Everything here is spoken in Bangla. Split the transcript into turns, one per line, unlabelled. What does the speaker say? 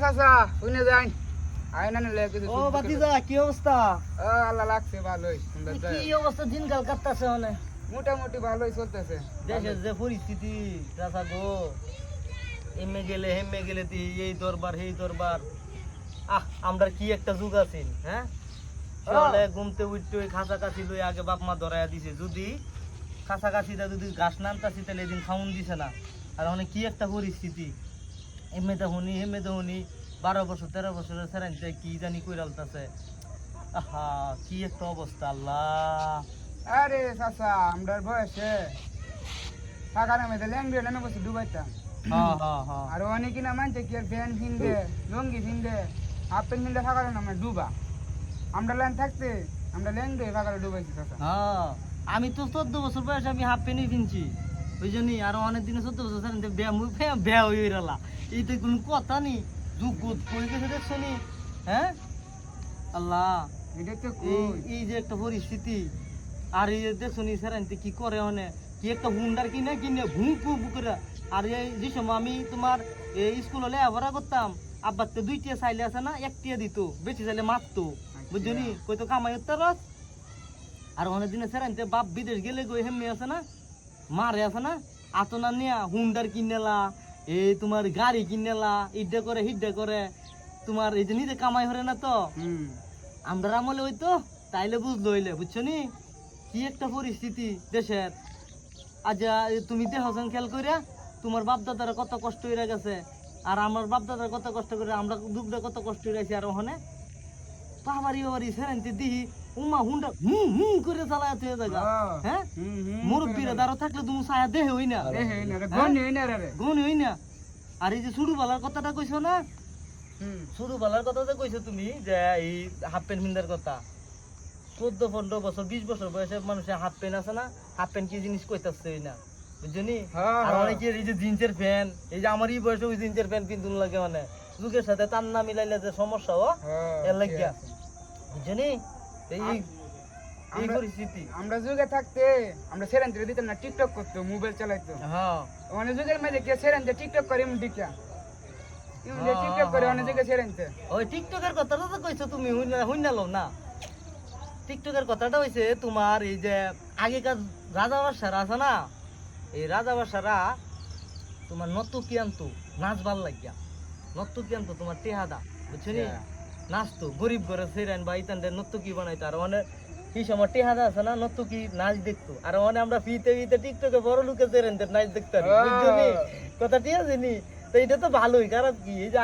চাচা শুনে যাই আয়না নিলে কিছু
ও ভাতিজা কি অবস্থা?
আল্লাহ লাগছে ভালোই সুন্দর
কি অবস্থা দিনকাল কাটতাছে মানে?
মোটামুটি ভালোই চলতেছে
দেশের যে পরিস্থিতি চাচা গো, এমে গেলে হেমে গেলে এই দরবার সেই দরবার। আমরা কি একটা যুগ আছেন, হ্যাঁ? সকালে ঘুমতে উঠতে ওই খাঁচা কাছি লই আগে বাপ মা ধরাইয়া দিছে, যদি খাঁচা কাছিটা যদি ঘাস নামতাছি তাহলে এদিন খাউন দিছে না। আর অনেক কি একটা পরিস্থিতি, এমনিতে শুনি হেমেতে শুনি 12 বছর 13 বছরের ছেড়ে কি জানি কইরালতাছে। আহা কি একটা অবস্থা আল্লাহ।
আরে চাচা আমরার বয়সে টাকার মধ্যে ল্যাংড়ে নামে বসে ডুবাইতাম আর অনেকে না মানছে কি ফ্যান কিনবে লঙ্গি কিনবে হাফ প্যান্ট কিনলে ফাঁকার নামে ডুবা আমরা লাইন থাকতে আমরা ল্যাংড়ে ফাঁকারে ডুবাইছি চাচা
আমি তো 14 বছর বয়সে আমি হাফ প্যান্টই কিনছি, ওই জন্যই আরো অনেক দিনে 14 বছর বেয়া হয়ে গেলা। এই তো কোনো কথা নেই, যুগ কই গেছে দেখছো নি? হ্যাঁ আল্লাহ,
এটা তো
এই যে একটা পরিস্থিতি। আর এই যে দেখছো নি স্যারান্তে কি করে অনেক কি একটা হুন্ডার কিনে ভুঁকু করে। আর এই যে সময় আমি তোমার এই স্কুলে লেখাপড়া করতাম, আব্বাতে 2টিয়া চাইলে আছে না, 1টিয়া দিত, বেশি চাইলে মারতো, বুঝছো নি? কই তো কামাই হতে রস। আর অনেক দিনে স্যারান্তে বাপ বিদেশ গেলে গই হেমনি আছে না, মারে আছে না, আতনা নিয়া হুন্ডার কিনেলা, এই তোমার গাড়ি কিনেলা, ইডে করে হিডে করে তোমার এই যে নিজে কামাই হরে না তো। আমরা আমলে হইতো তাইলে বুঝলো হইলে, বুঝছো নি কি একটা পরিস্থিতি দেশের। আজ তুমি দেহসন খেয়াল করিয়া তোমার বাপ দাদারা কত কষ্ট হয়ে গেছে, আর আমার বাপ দাদার কত কষ্ট করে আমরা দুধে কত কষ্ট হয়ে গেছি। আর ওখানে বাবারি বাবারি সেরেন্তে দিহি উমা হুন্ডা করে চালায় তুই জায়গা। হ্যাঁ মুরব্বীরা দাঁড়ো থাকলে তুমি ছায়া দেহে হই না, গনি হই না। আর এই যে ছোটবেলার কথাটা কইছো না, ছোটবেলার কথা যে কইছো তুমি যে এই হাফ প্যান্ট হিন্দার কথা, 14-15 বছর 20 বছর বয়সে মানুষের হাফ প্যান্ট আছে না, হাফ প্যান্ট কি জিনিস কইতাছে না, বুঝছনি? আর অনেকে এই যে জিন্সের প্যান্ট, এই যে আমার এই বয়সে ওই জিন্সের প্যান্ট পিন্তুন লাগে, মানে যুগের সাথে তার না মিলাইলে যে সমস্যা এর লাগিয়া, বুঝছনি? এই পরিস্থিতি
আমরা যুগে থাকতে আমরা সেরেন্দ্রে দিতাম না, টিকটক করতো, মোবাইল চালাইতো। অনেক যুগের মধ্যে কে সেরেন্দ্রে টিকটক করে এমন টিকা টিকটক করে অনেক যুগে সেরেন্দ্রে।
ওই টিকটকের কথাটা তো কইছো তুমি, হইনা লও না। টিকটকের কথাটা হইছে তোমার এই যে আগেকার রাজা বাদশারা আছে না, এই রাজা বাদশারা তোমার নর্তকী আনতো নাচবার লাগিয়া, নর্তকী আনতো তোমার টেহাদা, বুঝছো নি? নাচতো গরিব ঘরে সেরেন বা ইতানদের নর্তকী বানাইতো। আর অনেক কি সময় টেহাদা আছে না, নর্তকী নাচ দেখতো। আর অনেক আমরা ফিতে টিকটকে বড় লোকে সেরেনদের নাচ দেখতে পারি, বুঝছো নি? কথা ঠিক আছে নি? তো এটা তো ভালোই, কারণ কি এই যে